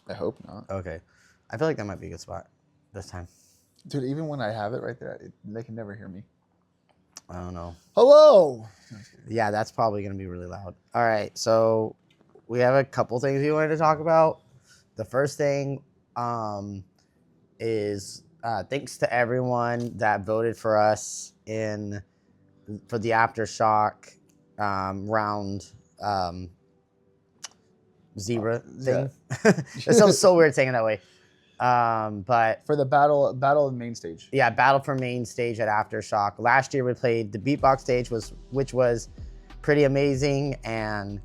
I hope not. Okay. I feel like that might be a good spot this time. Dude, even when I have it right there, they can never hear me. I don't know. Hello! Yeah, that's probably going to be really loud. All right. So we have a couple things we wanted to talk about. The first thing is thanks to everyone that voted for us for the Aftershock round zebra thing. Yeah. It sounds so weird saying it that way. But for the battle of main stage. Yeah, battle for main stage at Aftershock. Last year we played the beatbox stage, which was pretty amazing. And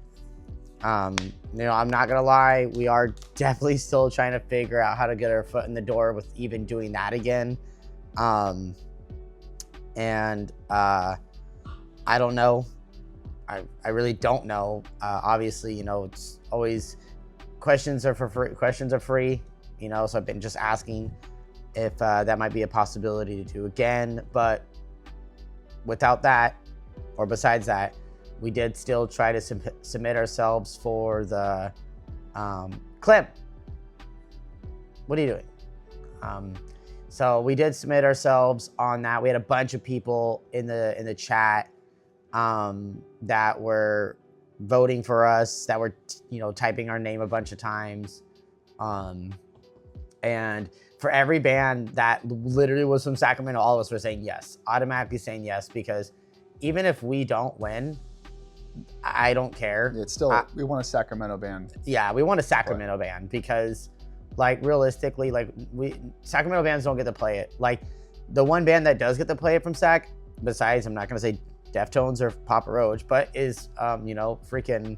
I'm not gonna lie, we are definitely still trying to figure out how to get our foot in the door with even doing that again. I don't know. I really don't know. Obviously, it's always questions are free. So I've been just asking if that might be a possibility to do again. But without that, or besides that, we did still try to submit ourselves for the Clem. What are you doing? So we did submit ourselves on that. We had a bunch of people in the chat that were voting for us, that were typing our name a bunch of times. And for every band that literally was from Sacramento, all of us were saying yes, automatically saying yes, because even if we don't win, I don't care. It's still, we want a Sacramento band. Yeah, we want a Sacramento band because, realistically, Sacramento bands don't get to play it. The one band that does get to play it from Sac, besides, I'm not going to say Deftones or Papa Roach, but is, freaking...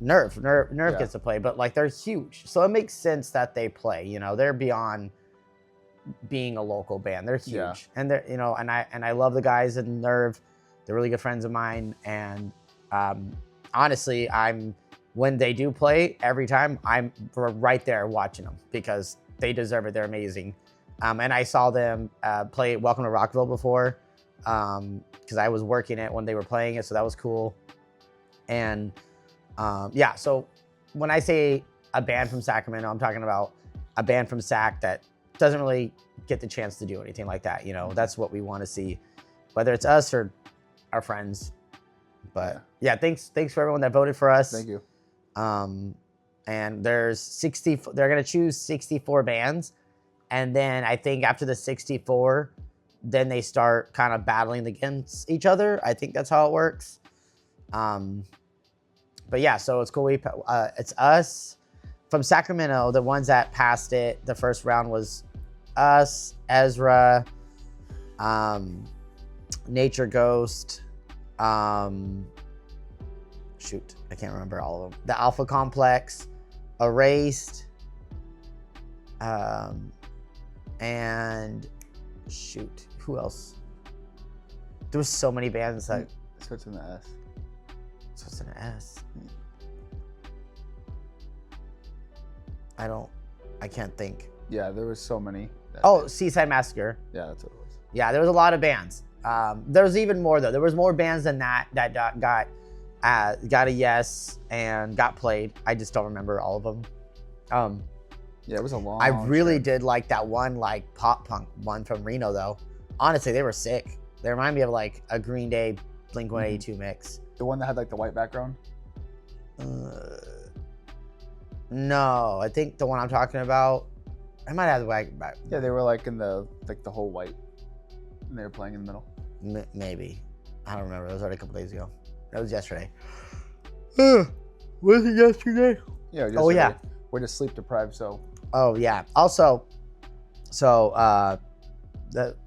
Nerve gets to play, but they're huge, so it makes sense that they play. They're beyond being a local band. They're huge, yeah. And they're and I love the guys in Nerve. They're really good friends of mine, and honestly, when they do play, every time I'm right there watching them because they deserve it. They're amazing, and I saw them play Welcome to Rockville before because I was working it when they were playing it, so that was cool. And so when I say a band from Sacramento, I'm talking about a band from Sac that doesn't really get the chance to do anything like that. That's what we want to see, whether it's us or our friends. But yeah, thanks for everyone that voted for us. Thank you. And there's 60. They're gonna choose 64 bands, and then I think after the 64, then they start kind of battling against each other. I think that's how it works. But yeah, so it's cool. It's us from Sacramento. The ones that passed it, the first round was us, Ezra, Nature Ghost. Shoot, I can't remember all of them. The Alpha Complex, Erased, and shoot, who else? There was so many bands that. It starts with an S. So it's an S. I can't think. Yeah, there was so many. Seaside Massacre. Yeah, that's what it was. Yeah, there was a lot of bands. There was even more though. There was more bands than that got a yes and got played. I just don't remember all of them. Yeah, it was a long. I really did like that one pop punk one from Reno though. Honestly, they were sick. They remind me of a Green Day, Blink-182 mix. The one that had the white background? No, I think the one I'm talking about, I might have the white background. Yeah, they were in the whole white, and they were playing in the middle. Maybe. I don't remember. It was already a couple days ago. That was yesterday. Was it yesterday? Yeah, yesterday. Oh, yeah. We're just sleep deprived, so. Oh, yeah. Also,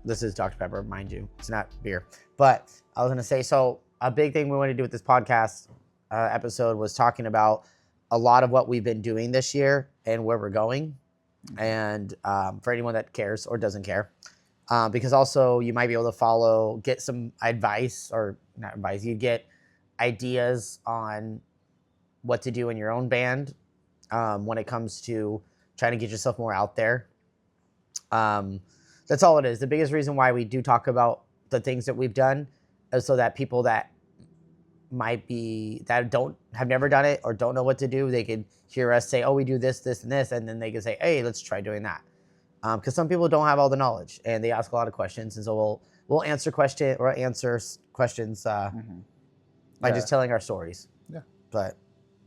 this is Dr. Pepper, mind you. It's not beer. But I was going to say, so a big thing we wanted to do with this podcast episode was talking about a lot of what we've been doing this year and where we're going. And for anyone that cares or doesn't care. Because also you might be able to get some advice, or not advice, you get ideas on what to do in your own band when it comes to trying to get yourself more out there. That's all it is. The biggest reason why we do talk about the things that we've done is so that people that might be that have never done it or don't know what to do, they could hear us say, oh, we do this, this, and this, and then they could say, hey, let's try doing that. Because some people don't have all the knowledge and they ask a lot of questions, and so we'll answer questions by just telling our stories. Yeah. But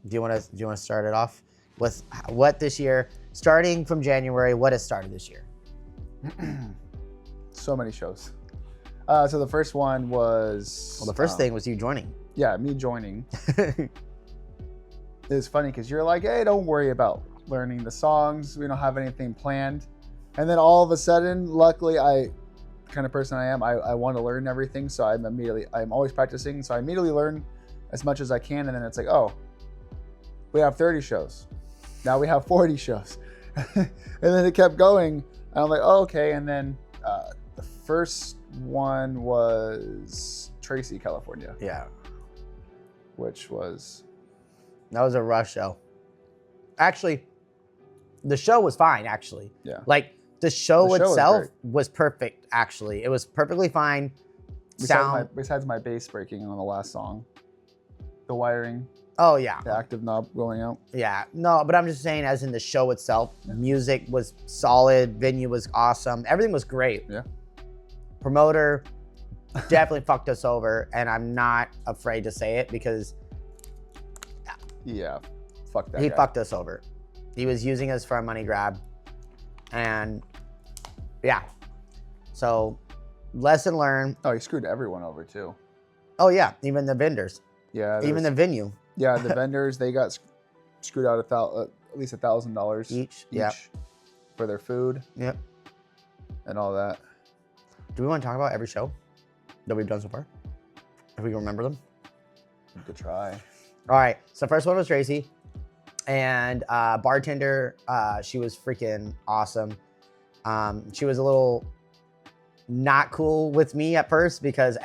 do you want to start it off with what this year, starting from January, what has started this year? So many shows. So the first one was... Well, the first thing was you joining. Yeah, me joining. It's funny because you're like, hey, don't worry about learning the songs. We don't have anything planned. And then all of a sudden, luckily, kind of person I am, I want to learn everything. So I'm always practicing. So I immediately learn as much as I can. And then it's like, oh, we have 30 shows. Now we have 40 shows. And then it kept going. And I'm like, oh, okay. And then the first one was Tracy, California. Yeah. Which was... That was a rough show. Actually, the show was fine, actually. Yeah. Like, the show itself was perfect, actually. It was perfectly fine. Besides my bass breaking on the last song. The wiring. Oh, yeah. The active knob going out. Yeah. No, but I'm just saying, as in the show itself, music was solid. Venue was awesome. Everything was great. Yeah. Promoter definitely fucked us over, and I'm not afraid to say it because... Yeah. Fuck that He guy. fucked us over. He was using us for a money grab. And, yeah. So, lesson learned. Oh, he screwed everyone over, too. Oh, yeah. Even the vendors. Yeah. Even the venue. Yeah, the vendors, they got screwed out at least $1,000 each for their food. Yep. And all that. Do we want to talk about every show that we've done so far? If we can remember them? You could try. All right. So first one was Tracy. And bartender, she was freaking awesome. She was a little not cool with me at first because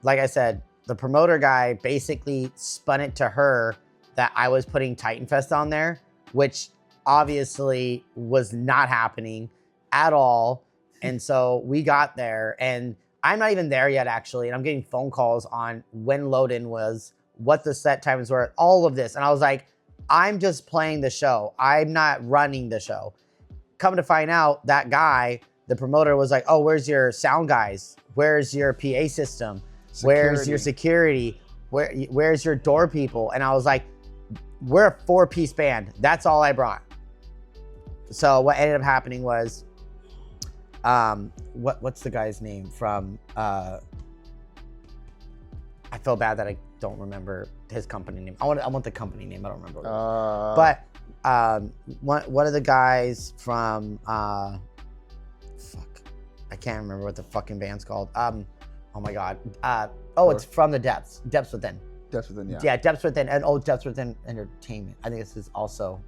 like I said, the promoter guy basically spun it to her that I was putting TitanFest on there, which obviously was not happening at all. And so we got there, and I'm not even there yet, actually. And I'm getting phone calls on when load-in was, what the set times were, all of this. And I was like, I'm just playing the show. I'm not running the show. Come to find out, that guy, the promoter, was like, oh, where's your sound guys? Where's your PA system? Where's your security? Where's your door people? And I was like, we're a 4-piece band. That's all I brought. So what ended up happening was, what's the guy's name from, I feel bad that I don't remember his company name. I want the company name. I don't remember. But one of the guys from, I can't remember what the fucking band's called. Oh my God. It's from the Depths. Depths Within. Depths Within, yeah. Yeah, Depths Within. And Depths Within Entertainment. I think this is also...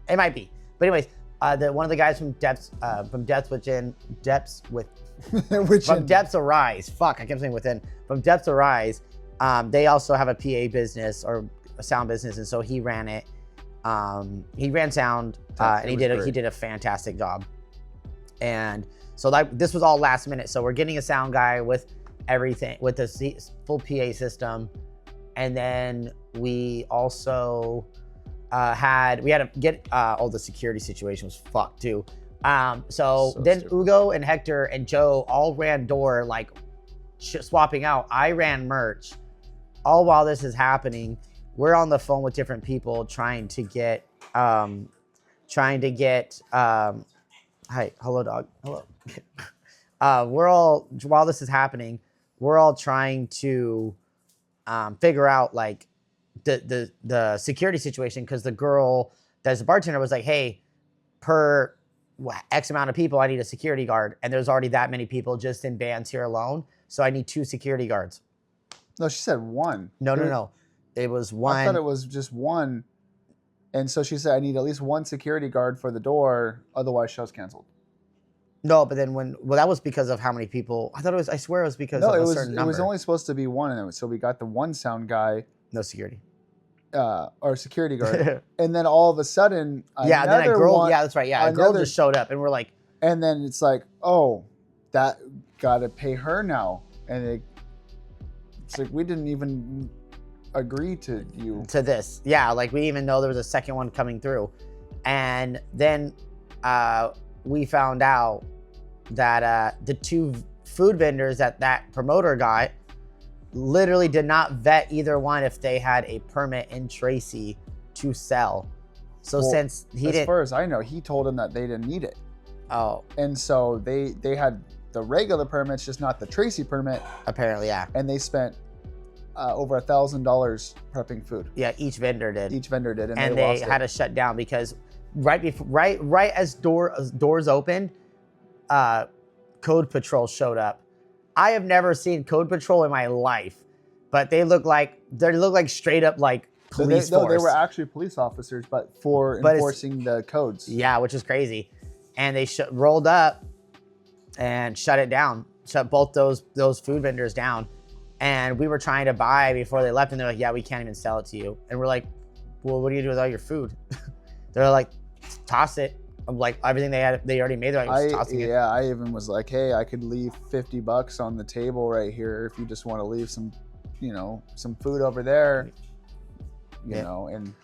It might be. But anyways, one of the guys from Depths Within... from Depths Arise. Fuck, I kept saying Within. From Depths Arise, they also have a PA business or a sound business, and so he ran it. He ran sound, and he did a fantastic job. And so this was all last minute. So we're getting a sound guy with everything, with the full PA system. And then we also had to get, the security situation was fucked too. So then stupid. Ugo and Hector and Joe all ran door, like swapping out. I ran merch. All while this is happening, we're on the phone with different people trying to get, hi, hello dog, hello. While this is happening, we're all trying to figure out like the security situation, because the girl that's the bartender was like, hey, per X amount of people, I need a security guard. And there's already that many people just in bands here alone. So I need 2 security guards. No, she said 1. No. It was 1. I thought it was just 1. And so she said, I need at least 1 security guard for the door. Otherwise, show's canceled. No, but then that was because of how many people. I swear it was because of a certain number. It was only supposed to be 1. And so we got the 1 sound guy. No security. Or security guard. And then all of a sudden, yeah, then a girl, that's right. Yeah, a girl just showed up and we're like. And then it's like, oh, that got to pay her now. And It's like we didn't even agree to you. To this. Yeah, like we even know there was a second one coming through. And then we found out that the 2 food vendors that promoter got literally did not vet either one if they had a permit in Tracy to sell. So Well, since he as didn't, far as I know, he told them that they didn't need it. oh, And so they had the regular permits, just not the Tracy permit. apparently, yeah. And they spent over $1,000 prepping food. Yeah, each vendor did. Each vendor did, and they they lost had to shut down because right as doors opened, Code Patrol showed up. I have never seen Code Patrol in my life, but they look like straight up like police force. No, they were actually police officers, but enforcing the codes. Yeah, which is crazy. And they rolled up and shut it down, shut both those food vendors down. And we were trying to buy before they left, and they're like, yeah, we can't even sell it to you. And we're like, well, what do you do with all your food? They're like, toss it. I'm like, everything they already made, they're like, tossing it. Yeah, I even was like, hey, I could leave $50 on the table right here if you just want to leave some, some food over there, you know, and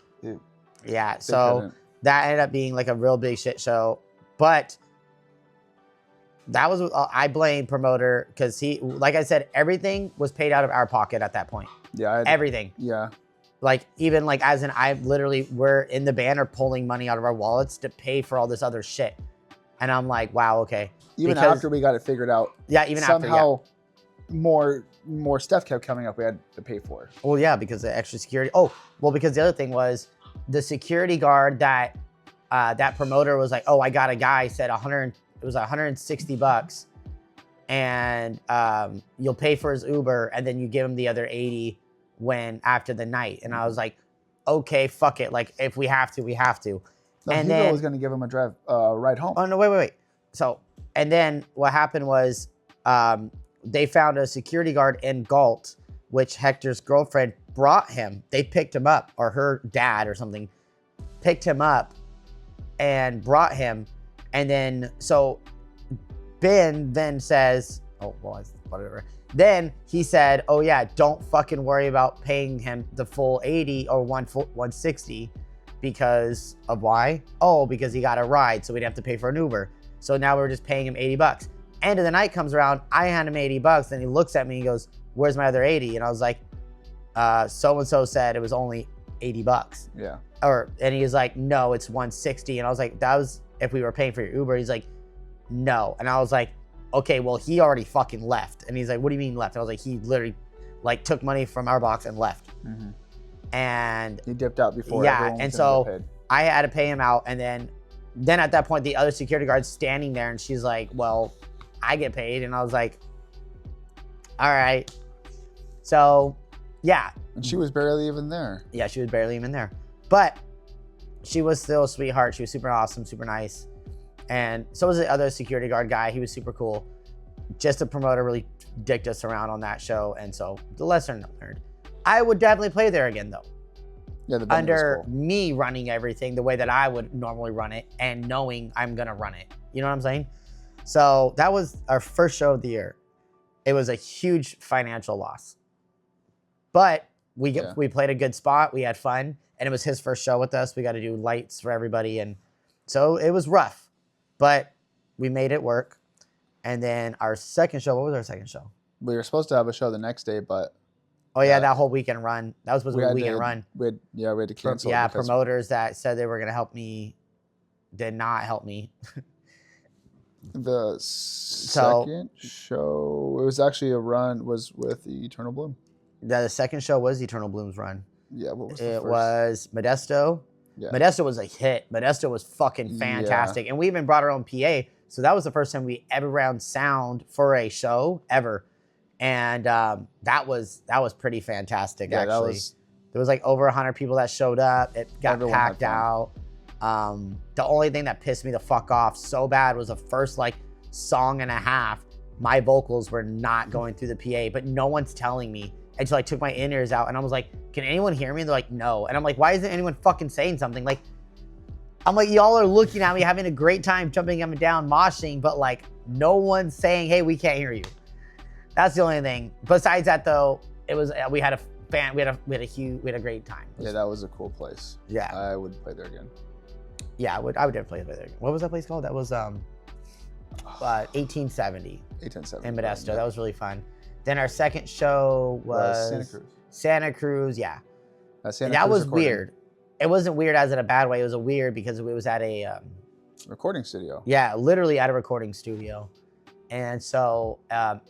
yeah, so that ended up being like a real big shit show. But that was, I blame promoter because he, like I said, everything was paid out of our pocket at that point. Yeah. Everything. Yeah. Like even like as in we're in the band are pulling money out of our wallets to pay for all this other shit. And I'm like, wow, okay. Even after we got it figured out. Yeah, even somehow more stuff kept coming up we had to pay for. Well, yeah, because the extra security. Oh, well, because the other thing was the security guard that promoter was like, oh, I got a guy said it was $160 and you'll pay for his Uber and then you give him the other 80 when after the night. And I was like, okay, fuck it. Like if we have to, we have to. No, and Hugo then was going to give him a ride home. Oh no, wait. So, and then what happened was they found a security guard in Galt, which Hector's girlfriend brought him. They picked him up, or her dad or something picked him up and brought him. And then, so Ben then says, oh, well, whatever. Then he said, oh yeah, don't fucking worry about paying him the full 80 or 160 because of why? Oh, because he got a ride, so we'd have to pay for an Uber. So now we're just paying him $80. End of the night comes around, I hand him $80, and he looks at me and goes, where's my other 80? And I was like, so-and-so said it was only $80. Yeah. And he was like, no, it's 160. And I was like, that was if we were paying for your Uber. He's like, no. And I was like, okay, well, he already fucking left. And he's like, what do you mean left? And I was like, he literally like took money from our box and left. Mm-hmm. And he dipped out before. Yeah. And so I had to pay him out. And then at that point, the other security guard's standing there and she's like, well, I get paid. And I was like, all right. So yeah. And she was barely even there. Yeah, she was barely even there. But she was still a sweetheart. She was super awesome, super nice. And so was the other security guard guy. He was super cool. Just the promoter really dicked us around on that show. And so the lesson learned. I would definitely play there again though. Yeah, the under me running everything the way that I would normally run it and knowing I'm going to run it. You know what I'm saying? So that was our first show of the year. It was a huge financial loss. But we played a good spot. We had fun. And it was his first show with us. We got to do lights for everybody. And so it was rough. But we made it work. And then our second show, what was our second show? We were supposed to have a show the next day, but... Oh, yeah, that whole weekend run. That was supposed to be a weekend run. We had to cancel. Yeah, promoters that said they were going to help me did not help me. The second show, it was actually was with Eternal Bloom. The second show was Eternal Bloom's run. Yeah, what was it? Was Modesto. Yeah. Modesto was a hit. Modesto was fucking fantastic. Yeah. And we even brought our own PA. So that was the first time we ever ran sound for a show ever. And that was pretty fantastic, actually. There was like over 100 people that showed up. It got packed out. The only thing that pissed me the fuck off so bad was the first like song and a half. My vocals were not going through the PA, but no one's telling me. Until I took my in-ears out and I was like, can anyone hear me? And they're like, no. And I'm like, why isn't anyone fucking saying something? Like, I'm like, y'all are looking at me having a great time jumping up and down, moshing, but like no one's saying, hey, we can't hear you. That's the only thing. Besides that though, it was we had a great time. Yeah, that was a cool place. Yeah, I would play there again. Yeah, I would definitely play there. What was that place called? That was 1870 1870 in Modesto. Yeah. That was really fun. Then our second show was Santa Cruz. Santa Cruz, yeah. That was weird. It wasn't weird as in a bad way. It was a weird because it was at a recording studio. Yeah, literally at a recording studio. And so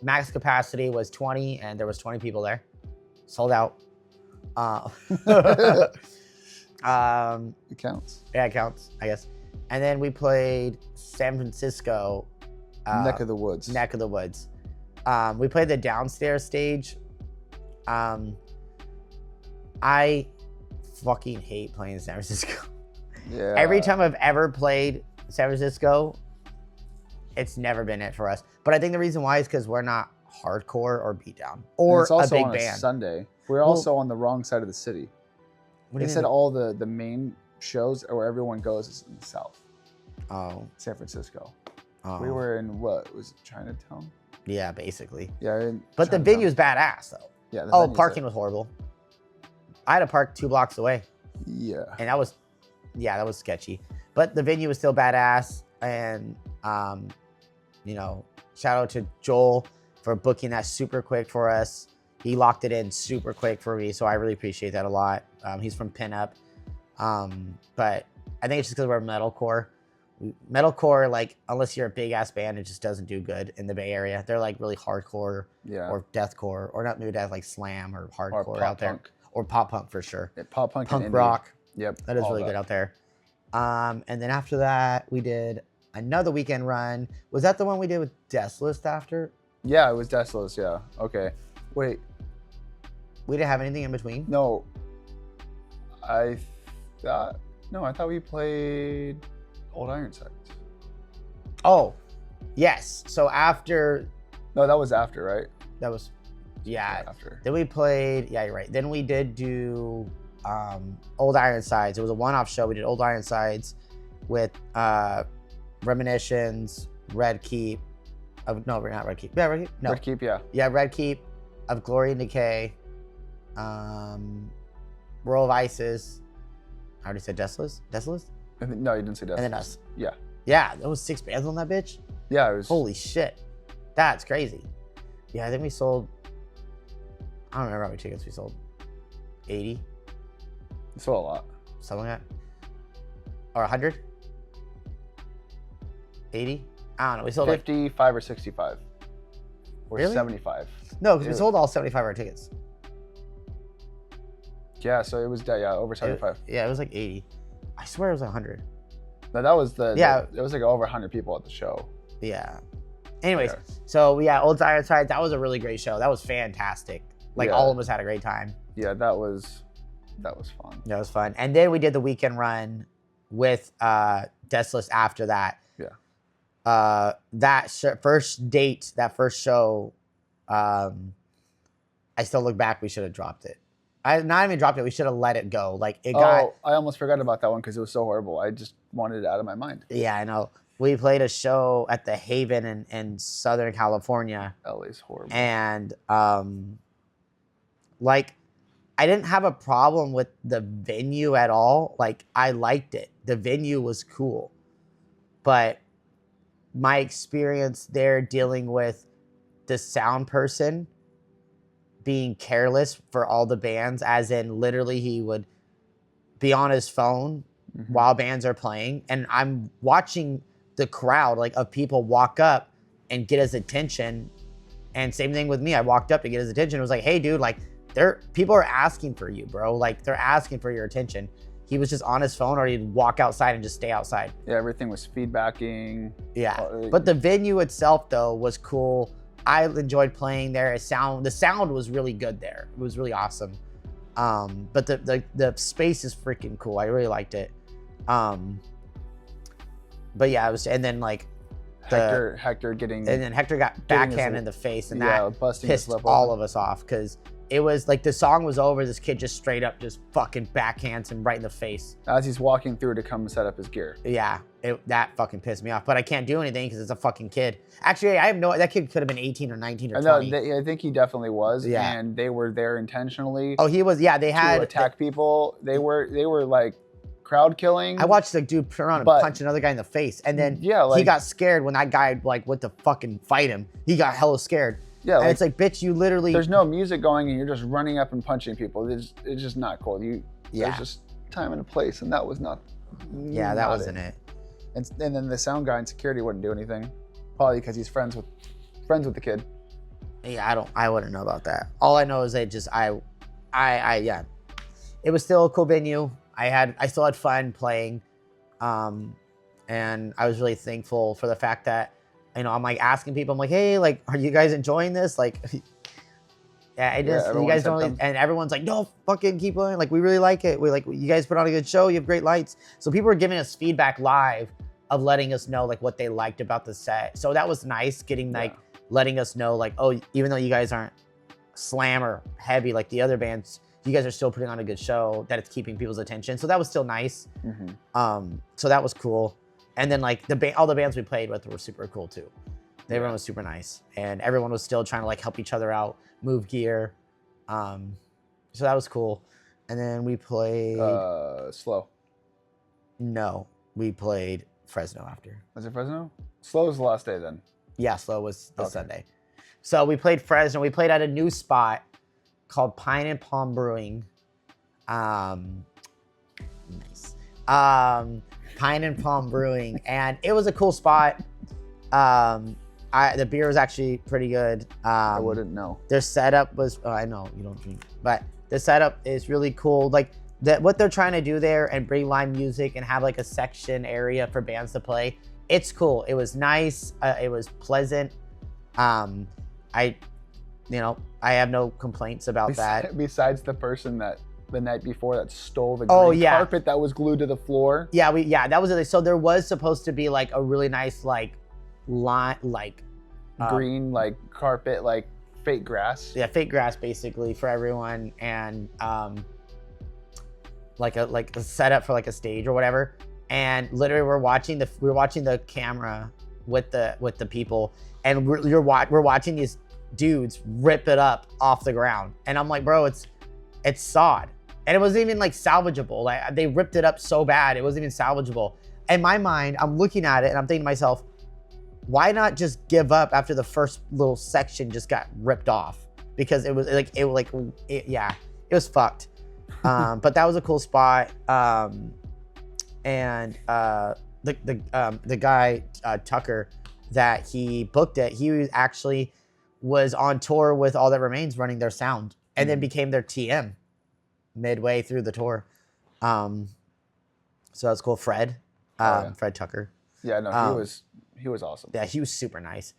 max capacity was 20, and there was 20 people there. Sold out. It counts. Yeah, it counts, I guess. And then we played San Francisco. Neck of the woods. Neck of the woods. We played the downstairs stage. I fucking hate playing San Francisco. Yeah. Every time I've ever played San Francisco, it's never been it for us. But I think the reason why is because we're not hardcore or beatdown or it's also a big on band. A Sunday. We're also on the wrong side of the city. They said all the main shows where everyone goes is in the south. Oh. San Francisco. Oh. We were in what? Was it Chinatown? Yeah, basically. Yeah. But the venue's badass though. Yeah. Parking was horrible. I had to park 2 blocks away. Yeah. And that was sketchy. But the venue was still badass. And, shout out to Joel for booking that super quick for us. He locked it in super quick for me. So I really appreciate that a lot. He's from Pinup. But I think it's just because we're metalcore. Metalcore, like, unless you're a big ass band, it just doesn't do good in the Bay Area. They're like really hardcore or deathcore, or not maybe death, like slam or hardcore out there. Or pop punk for sure. Yeah, pop punk and rock. Yep. That is really good out there. And then after that, we did another weekend run. Was that the one we did with Deathless after? Yeah, it was Deathless. Yeah. Okay. Wait. We didn't have anything in between? No. I thought we played Old Ironsides. Oh, yes. So after. No, that was after, right? That was. Yeah. After. Then we played. Yeah, you're right. Then we did do Old Ironsides. It was a one-off show. We did Old Ironsides with Reminiscence, Red Keep. No, we're not Red Keep. Yeah, Red Keep. No. Red Keep, yeah. Yeah, Red Keep, of Glory and Decay, World of Isis. I already said Deathless. No, you didn't say Deathless. And then us. Yeah. Yeah, there was 6 bands on that bitch. Yeah, it was. Holy shit, that's crazy. Yeah, I think we sold. I don't remember how many tickets we sold. 80. We sold a lot. Something like that. Or 100. 80. I don't know. We sold 55 or 65. Or really? 75. No, because we sold all 75 of our tickets. Yeah, so it was over 75. It was like 80. I swear it was 100. No, that was it was like over 100 people at the show. Yeah. Anyways, so Old Ironsides, that was a really great show. That was fantastic. Like all of us had a great time. Yeah, that was fun. That was fun. And then we did the weekend run with Deathless after that. Yeah. That first show, I still look back, we should have dropped it. Not even dropped it, we should have let it go. Like it got. I almost forgot about that one because it was so horrible. I just wanted it out of my mind. Yeah, I know. We played a show at the Haven in Southern California. LA's horrible. And like, I didn't have a problem with the venue at all. Like, I liked it. The venue was cool. But my experience there dealing with the sound person being careless for all the bands, as in literally he would be on his phone while bands are playing. And I'm watching the crowd, like, of people walk up and get his attention. And same thing with me. I walked up to get his attention. It was like, hey, dude, like, people are asking for you, bro. Like, they're asking for your attention. He was just on his phone, or he'd walk outside and just stay outside. Yeah, everything was feedbacking. Yeah, but the venue itself, though, was cool. I enjoyed playing there. The sound was really good there. It was really awesome. But the space is freaking cool. I really liked it. But yeah, it was, and then like Hector got backhand in the face, and that busting pissed all of us off because it was like the song was over. This kid just straight up just fucking backhands him right in the face. As he's walking through to come set up his gear. Yeah, that fucking pissed me off. But I can't do anything because it's a fucking kid. Actually, that kid could have been 18 or 19 or 20. I think he definitely was. Yeah. And they were there intentionally. Oh, he was. Yeah, they had to attack people. They were like crowd killing. I watched the dude turn around and punch another guy in the face, and then he got scared when that guy like went to fucking fight him. He got hella scared. Yeah, and it's like, bitch, you literally. There's no music going, and you're just running up and punching people. It's just not cool. There's just time and a place, and that was not. Yeah, that wasn't it. And then the sound guy in security wouldn't do anything, probably because he's friends with the kid. Yeah, I wouldn't know about that. All I know is it was still a cool venue. I still had fun playing, and I was really thankful for the fact that, I'm like asking people, I'm like, hey, like, are you guys enjoying this? Like, you guys don't really, and everyone's like, no, fucking keep going. Like, we really like it. We like, you guys put on a good show. You have great lights. So people were giving us feedback live of letting us know like what they liked about the set. So that was nice, getting letting us know like, oh, even though you guys aren't slammer heavy like the other bands, you guys are still putting on a good show, that it's keeping people's attention. So that was still nice. Mm-hmm. So that was cool. And then like all the bands we played with were super cool too. Everyone was super nice, and everyone was still trying to like help each other out, move gear. So that was cool. And then we played Slow. No, we played Fresno after. Was it Fresno? Slow was the last day then. Yeah, Slow was the Sunday. So we played Fresno. We played at a new spot called Pine and Palm Brewing. Nice. Pine and Palm Brewing, and it was a cool spot. The beer was actually pretty good. I wouldn't know. Their setup was, I know you don't drink, but the setup is really cool. Like what they're trying to do there and bring live music and have like a section area for bands to play. It's cool. It was nice. It was pleasant. I have no complaints about that. Besides the person that the night before that stole the green carpet that was glued to the floor. That was it. So there was supposed to be like a really nice green carpet, like fake grass. Yeah, fake grass basically for everyone, and like a setup for like a stage or whatever. And literally we're watching the camera with the people, and we're watching these dudes rip it up off the ground, and I'm like, bro, it's sod. And it wasn't even like salvageable. Like they ripped it up so bad, it wasn't even salvageable. In my mind, I'm looking at it and I'm thinking to myself, why not just give up after the first little section just got ripped off? Because it was it was fucked. But that was a cool spot. And the guy Tucker that he booked it, he actually was on tour with All That Remains running their sound, and then became their TM midway through the tour. So that's cool. Fred Tucker. Yeah, no, he was awesome. Yeah, he was super nice.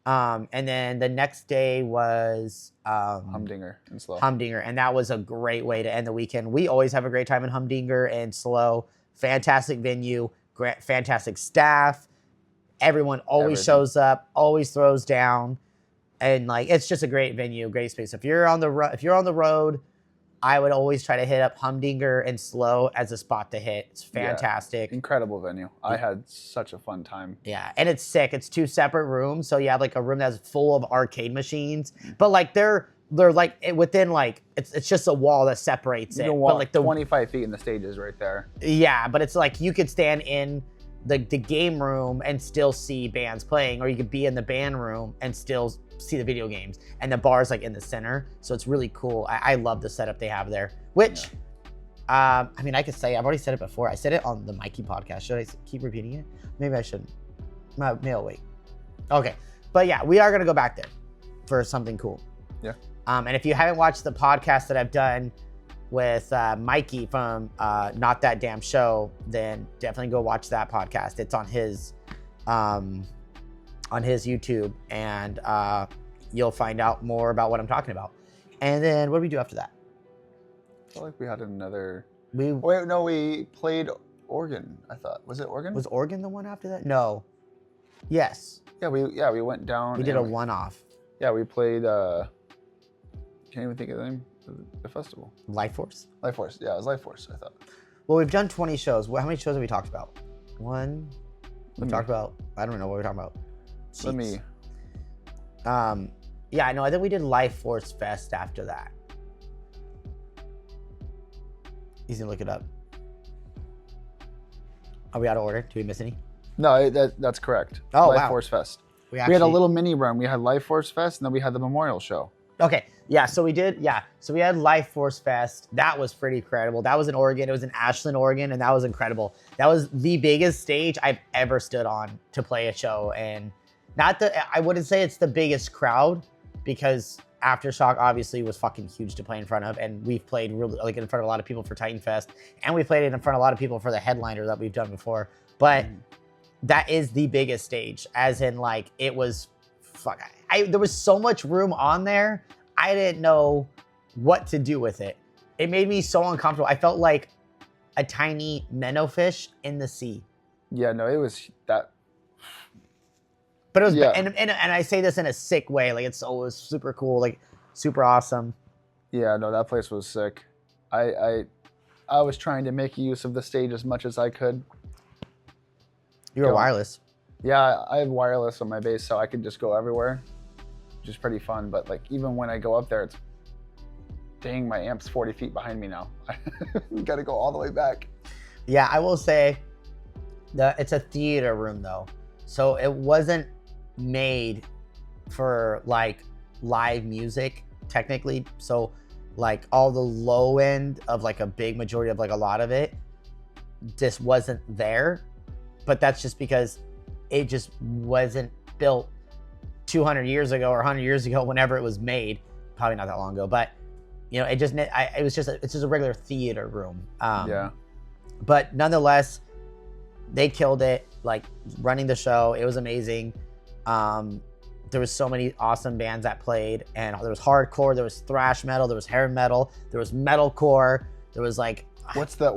And then the next day was Humdinger and Slow. Humdinger, and that was a great way to end the weekend. We always have a great time in Humdinger and Slow. Fantastic venue, fantastic staff. Everyone always shows up, always throws down, and like it's just a great venue, great space. If you're on the road, I would always try to hit up Humdinger and Slow as a spot to hit. It's fantastic. Yeah, incredible venue. I had such a fun time. Yeah, and it's sick. It's 2 separate rooms, so you have like a room that's full of arcade machines, but like they're like within like it's just a wall that separates it. But like 25 feet in the stage is right there. Yeah, but it's like you could stand in the game room and still see bands playing, or you could be in the band room and still see the video games, and the bar's like in the center, so it's really cool. I love the setup they have there, which I mean, I could say I've already said it before. I said it on the Mikey podcast. Should I keep repeating it? Maybe I shouldn't. Maybe I'll wait. Okay, but yeah, we are gonna go back there for something cool. Yeah. And if you haven't watched the podcast that I've done with Mikey from Not That Damn Show, then definitely go watch that podcast. It's on his YouTube, and you'll find out more about what I'm talking about. And then what do we do after that? I feel like we had another. We played Oregon. I thought, was it Oregon? Was Oregon the one after that? No. Yes. Yeah, we went down. We did a one-off. Yeah, we played can't even think of the name of the festival. Life Force. Life Force. Yeah, it was Life Force. I thought. Well, we've done 20 shows. How many shows have we talked about? One. We talked about. I don't know what we're talking about. Let me. Yeah, I know. I think we did Life Force Fest after that. He's gonna look it up. Are we out of order? Did we miss any? No, that's correct. Oh, Life wow. Force Fest. We had a little mini run. We had Life Force Fest, and then we had the memorial show. Okay, yeah, so we did, so we had Life Force Fest. That was pretty incredible. That was in Oregon. It was in Ashland, Oregon, and that was incredible. That was the biggest stage I've ever stood on to play a show, and I wouldn't say it's the biggest crowd, because Aftershock obviously was fucking huge to play in front of, and we've played really like in front of a lot of people for TitanFest, and we played it in front of a lot of people for the headliner that we've done before. But that is the biggest stage, as in like it was. Fuck, there was so much room on there. I didn't know what to do with it. It made me so uncomfortable. I felt like a tiny minnow fish in the sea. Yeah, no, it was that. But it was, and I say this in a sick way. Like it was super cool, like super awesome. Yeah, no, that place was sick. I was trying to make use of the stage as much as I could. You were wireless. Yeah, I have wireless on my base, so I could just go everywhere, which is pretty fun. But like, even when I go up there, it's, dang, my amp's 40 feet behind me now. I gotta go all the way back. Yeah, I will say that it's a theater room though, so it wasn't made for like live music technically. So like all the low end of like a big majority of like a lot of it just wasn't there. But that's just because it just wasn't built 200 years ago or 100 years ago, whenever it was made. Probably not that long ago, but you know, it's just a regular theater room. Yeah. But nonetheless, they killed it. Like running the show, it was amazing. There was so many awesome bands that played, and there was hardcore, there was thrash metal, there was hair metal, there was metalcore, there was like what's the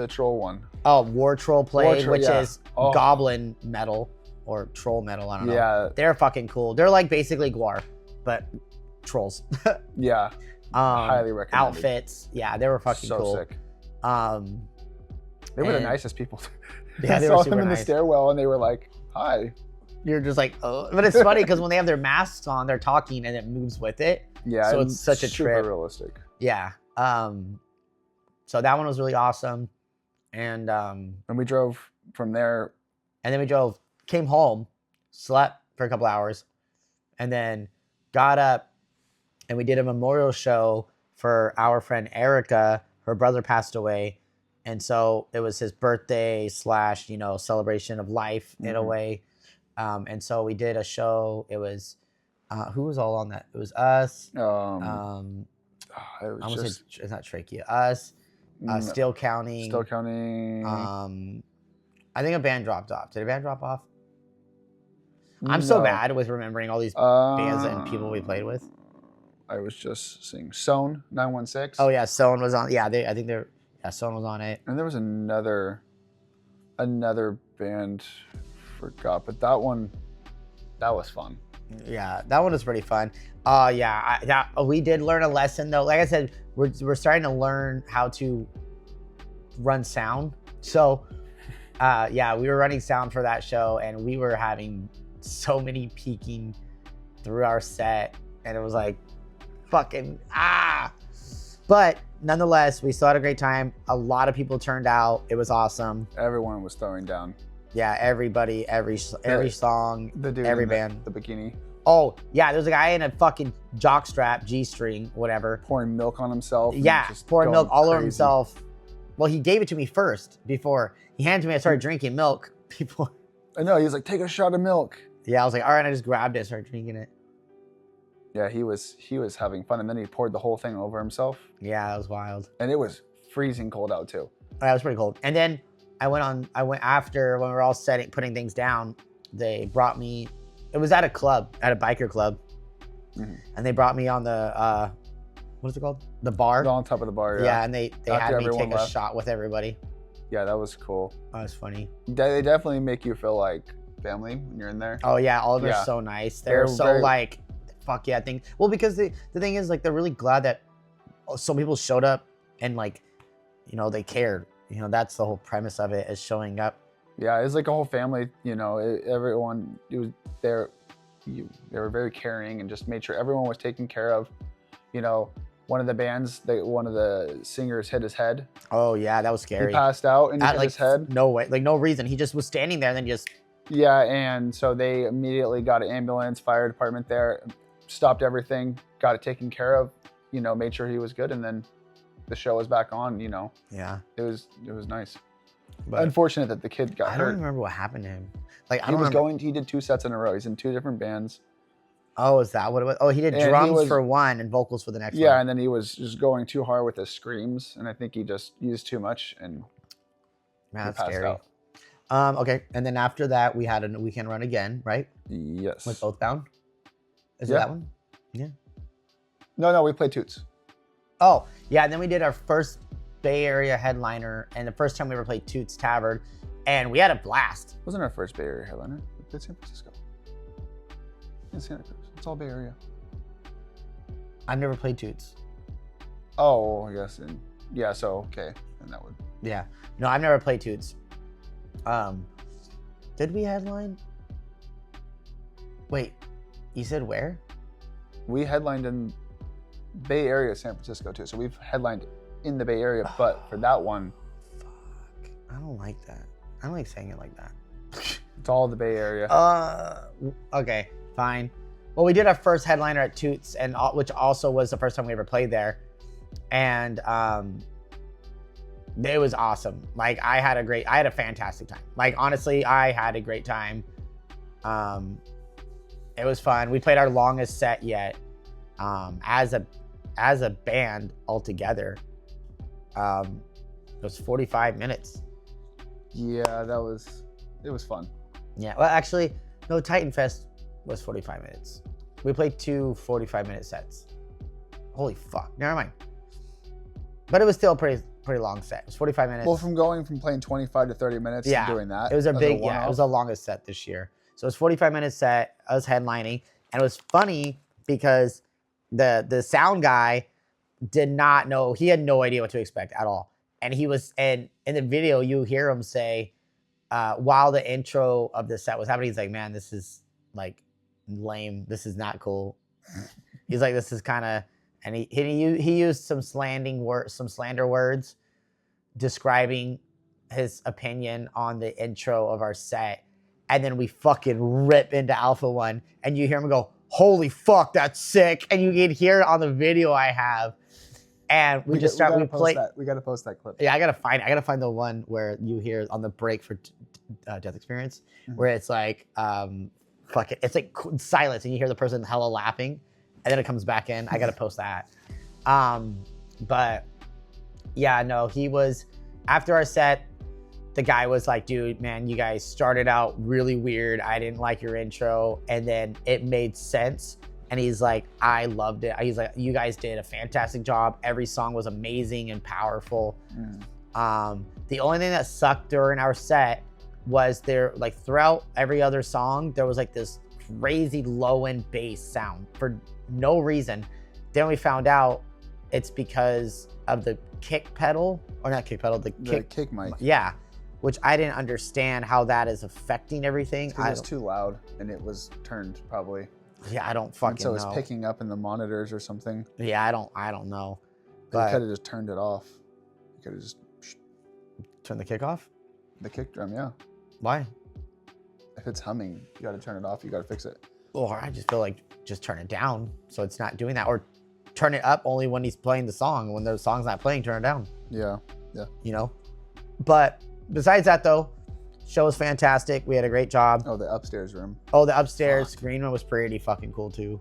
troll one? Oh, War Troll played, which is Oh. goblin metal or troll metal. I don't know. Yeah. They're fucking cool. They're like basically Gwar, but trolls. Yeah. Highly recommended. Outfits. Yeah, they were fucking so cool. sick. They were the and- nicest people. Yeah, I they saw were them super in the nice. stairwell, and they were like, "Hi." You're just like, oh. But it's funny because when they have their masks on, they're talking and it moves with it. Yeah. So and it's such a super trip. realistic. Yeah. So that one was really awesome. And we drove from there. and then we drove, came home, slept for a couple hours, and then got up and we did a memorial show for our friend Erica. Her brother passed away. And so it was his birthday / celebration of life in a way. And so we did a show. It was, who was all on that? It was us. It was just It's not Trachea. Us. Still Counting. Still Counting. I think a band dropped off. Did a band drop off? I'm so bad with remembering all these bands and people we played with. I was just seeing Sewn 916. Oh yeah, Stone was on. Yeah, Stone was on it. And there was another band, forgot, but that one, that was fun. Yeah, that one was pretty fun. We did learn a lesson though. Like I said, we're starting to learn how to run sound. So, we were running sound for that show, and we were having so many peaking through our set, and it was like, fucking But nonetheless, we still had a great time. A lot of people turned out. It was awesome. Everyone was throwing down. Yeah, everybody, every song, The dude every in band. the bikini, Oh, yeah, there's a guy in a fucking jockstrap, G-string, whatever. pouring milk on himself. and Yeah, just pouring going milk all over crazy. himself. Well, he gave it to me first before he handed it to me. I started drinking milk before. I know, he was like, take a shot of milk. Yeah, I was like, all right, I just grabbed it, started drinking it. Yeah, he was having fun, and then he poured the whole thing over himself, Yeah, that was wild. and it was freezing cold out too. That was pretty cold. And then I went after, when we were all putting things down, they brought me, it was at a club, at a biker club. And they brought me on the, what is it called? The bar. On top of the bar, Yeah, and they After had me everyone take a left. shot with everybody. Yeah, that was cool. That was funny. They definitely make you feel like family when you're in there. Oh yeah, all of them Yeah. are so nice. They're They're so very- like fuck yeah, well, because the thing is, like, they're really glad that so people showed up and, like, you know, they cared. You know, that's the whole premise of it, is showing up. Yeah, it's like a whole family. You know, everyone, it was there. They were very caring and just made sure everyone was taken care of. You know, one of the singers hit his head. Oh yeah, that was scary. He passed out and he hit his head. No way, like no reason. He just was standing there and then just. Yeah, and so they immediately got an ambulance, fire department there, stopped everything, got it taken care of. You know, made sure he was good, and then the show was back on. You know. Yeah. It was nice. But unfortunate that the kid got hurt. I don't remember what happened to him. Like He did 2 sets in a row. He's in 2 different bands. Oh, is that what it was? Oh, he did drums for one and vocals for the next one. Yeah, and then he was just going too hard with his screams, and I think he just used too much and that's scary. Out. Okay, and then after that, we had a weekend run again, right? Yes. With Oathbound. Is it that one? Yeah. No, we played Toots. Oh, yeah, and then we did our first Bay Area headliner, and the first time we ever played Toots Tavern, and we had a blast. It wasn't our first Bay Area headliner. We played San Francisco. In Santa Cruz. It's all Bay Area. I've never played Toots. Oh, I guess. So, okay. And that would. Yeah. No, I've never played Toots. Did we headline? Wait, you said where? We headlined in Bay Area, San Francisco, too. So we've headlined in the Bay Area, but for that one. Fuck. I don't like that. I don't like saying it like that. It's all the Bay Area. Okay, fine. Well, we did our first headliner at Toots, and which also was the first time we ever played there, and it was awesome. Like I had a fantastic time. Like honestly, I had a great time. It was fun. We played our longest set yet, as a band altogether. It was 45 minutes. Yeah, it was fun. Yeah, well, actually, no, TitanFest was 45 minutes. We played 2 45-minute sets. Holy fuck, never mind. But it was still a pretty long set. It was 45 minutes. Well, from playing 25 to 30 minutes to doing that. It was it was the longest set this year. So it was 45-minute set, I was headlining, and it was funny because the sound guy did not know, he had no idea what to expect at all. And in the video, you hear him say, while the intro of the set was happening, he's like, man, this is like lame. This is not cool. He's like, this is kind of, and he used some slander words describing his opinion on the intro of our set. And then we fucking rip into Alpha One, and you hear him go, holy fuck, that's sick. And you can hear it on the video I have. And we play. We got to post that clip. Yeah, I gotta find the one where you hear on the break for Death Experience, where it's like, fuck it, it's like silence, and you hear the person hella laughing, and then it comes back in. I gotta post that. But yeah, no, he was after our set. The guy was like, dude, man, you guys started out really weird. I didn't like your intro, and then it made sense. And he's like, I loved it. He's like, you guys did a fantastic job. Every song was amazing and powerful. The only thing that sucked during our set was there, like throughout every other song, there was like this crazy low end bass sound for no reason. Then we found out it's because of the kick pedal, or not kick pedal, the kick mic. Yeah, which I didn't understand how that is affecting everything. It was too loud, and it was turned probably. Yeah, I don't fucking know. So it's picking up in the monitors or something. Yeah, I don't know. But you could have just turned it off. You could have just turn the kick off? The kick drum, yeah. Why? If it's humming, you got to turn it off. You got to fix it. Or I just feel like just turn it down so it's not doing that. Or turn it up only when he's playing the song. When the song's not playing, turn it down. Yeah. You know? But besides that, though, show was fantastic. We had a great job. Oh, the upstairs room. Oh, the upstairs green room was pretty fucking cool, too.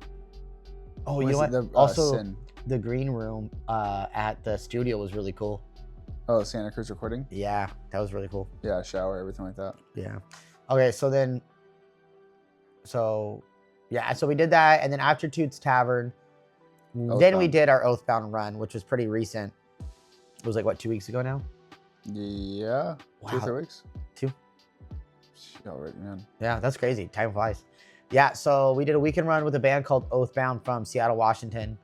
Oh, you know what? Also, the green room at the studio was really cool. Oh, Santa Cruz recording? Yeah, that was really cool. Yeah, shower, everything like that. Yeah. Okay, so we did that, and then after Toots Tavern, then we did our Oathbound run, which was pretty recent. It was like, what, 2 weeks ago now? Yeah. Wow. 2 or 3 weeks? 2. Alright, man. Yeah, that's crazy. Time flies. Yeah, so we did a weekend run with a band called Oathbound from Seattle, Washington,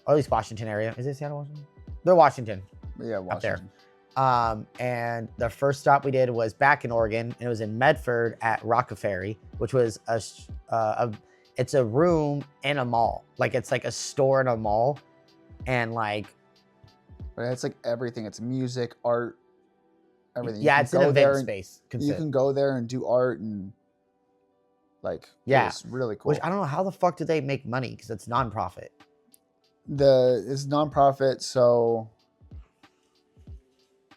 or at least Washington area. Is it Seattle, Washington? They're Washington. Yeah, Up Washington. there. And the first stop we did was back in Oregon. And it was in Medford at Rockeferry, which was it's a room in a mall. Like it's like a store in a mall, and like. But it's like everything. It's music, art, everything. Yeah, it's an event space. You can go there and do art and like. Yeah, it's really cool. Which I don't know how the fuck do they make money because it's nonprofit. It's nonprofit, so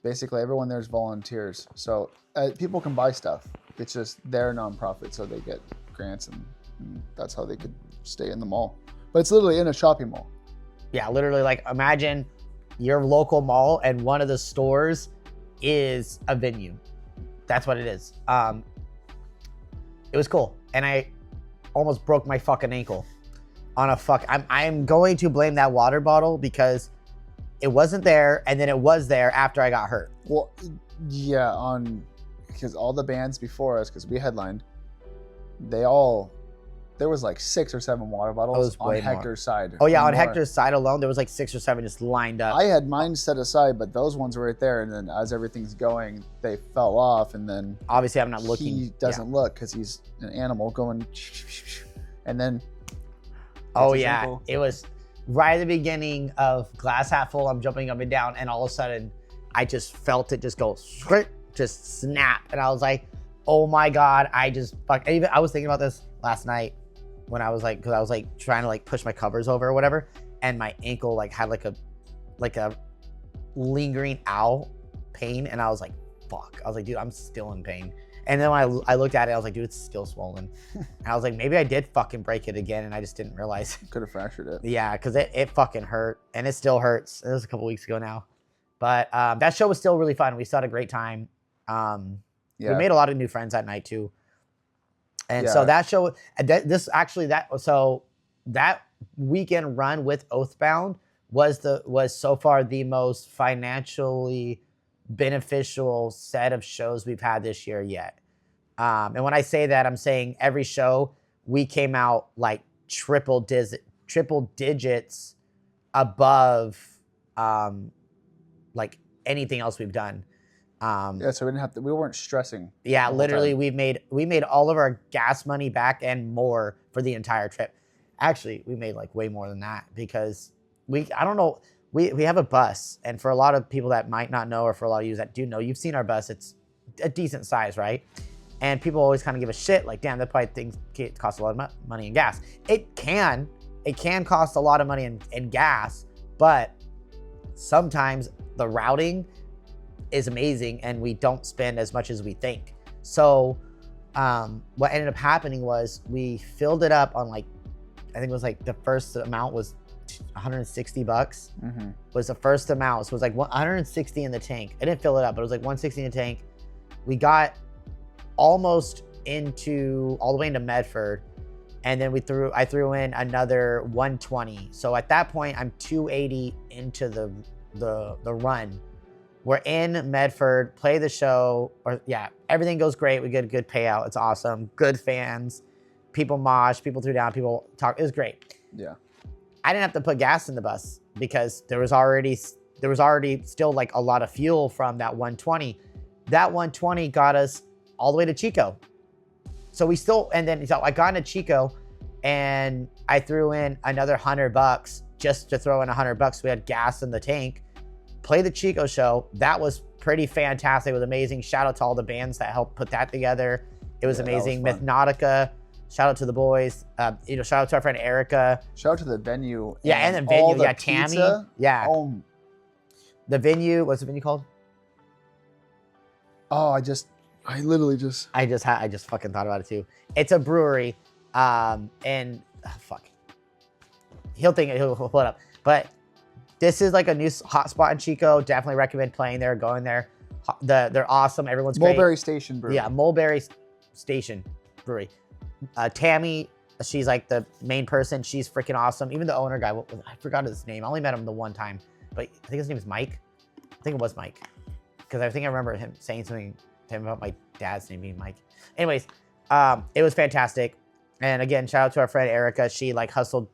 basically everyone there is volunteers. So people can buy stuff. It's just their nonprofit, so they get grants, and that's how they could stay in the mall. But it's literally in a shopping mall. Yeah, literally, like imagine your local mall and one of the stores is a venue. That's what it is. It was cool, and I almost broke my fucking ankle on I'm going to blame that water bottle because it wasn't there, and then it was there after I got hurt. Well, yeah, because all the bands before us, because we headlined, there was like 6 or 7 water bottles on Hector's side. Oh yeah, on Hector's side alone, there was like 6 or 7 just lined up. I had mine set aside, but those ones were right there, and then as everything's going, they fell off, and then obviously I'm not looking. He doesn't look because he's an animal going, and then. Oh yeah, ankle. It was right at the beginning of Glass Half Full. I'm jumping up and down, and all of a sudden, I just felt it just go, just snap, and I was like, "Oh my god!" I was thinking about this last night when I was like, because I was like trying to like push my covers over or whatever, and my ankle like had like a lingering pain, and I was like, "Fuck!" I was like, "Dude, I'm still in pain." And then when I looked at it, I was like, dude, it's still swollen. And I was like, maybe I did fucking break it again, and I just didn't realize. Could have fractured it. Yeah, because it fucking hurt, and it still hurts. It was a couple weeks ago now. But that show was still really fun. We still had a great time. We made a lot of new friends that night, too. And so that show, that weekend run with Oathbound was so far the most financially beneficial set of shows we've had this year yet. And when I say that, I'm saying every show we came out like triple digits above like anything else we've done. So we weren't stressing. Yeah, literally we made all of our gas money back and more for the entire trip. Actually, we made like way more than that because we have a bus, and for a lot of people that might not know, or for a lot of you that do know, you've seen our bus. It's a decent size, right? And people always kind of give a shit, like, damn, that probably things cost a lot of money in gas. It can cost a lot of money in gas, but sometimes the routing is amazing, and we don't spend as much as we think. So what ended up happening was we filled it up on like, I think it was like the first amount was $160 was the first amount. So it was like 160 in the tank. I didn't fill it up, but it was like 160 in the tank. We got almost all the way into Medford, and then I threw in another 120. So at that point, I'm 280 into the run. We're in Medford, play the show, everything goes great. We get a good payout. It's awesome. Good fans, people mosh, people threw down, people talk. It was great. Yeah. I didn't have to put gas in the bus because there was already still like a lot of fuel from that 120. That 120 got us all the way to Chico. So I got into Chico, and I threw in another $100 just to throw in $100. We had gas in the tank. Play the Chico show. That was pretty fantastic. It was amazing. Shout out to all the bands that helped put that together. It was amazing. Mythnautica. Shout out to the boys. Shout out to our friend Erica. Shout out to the venue. Yeah, and the venue. Yeah, Tammy. Pizza. Yeah. The venue. What's the venue called? Oh, I just fucking thought about it too. It's a brewery. He'll pull it up. But this is like a new hot spot in Chico. Definitely recommend playing there, going there. They're awesome. Everyone's great. Mulberry Station Brewery. Yeah, Mulberry Station Brewery. Tammy, she's like the main person. She's freaking awesome. Even the owner guy, I forgot his name. I only met him the one time, but I think his name is Mike. I think it was Mike, because I think I remember him saying something to him about my dad's name being Mike. Anyways, it was fantastic. And again, shout out to our friend Erica. She like hustled.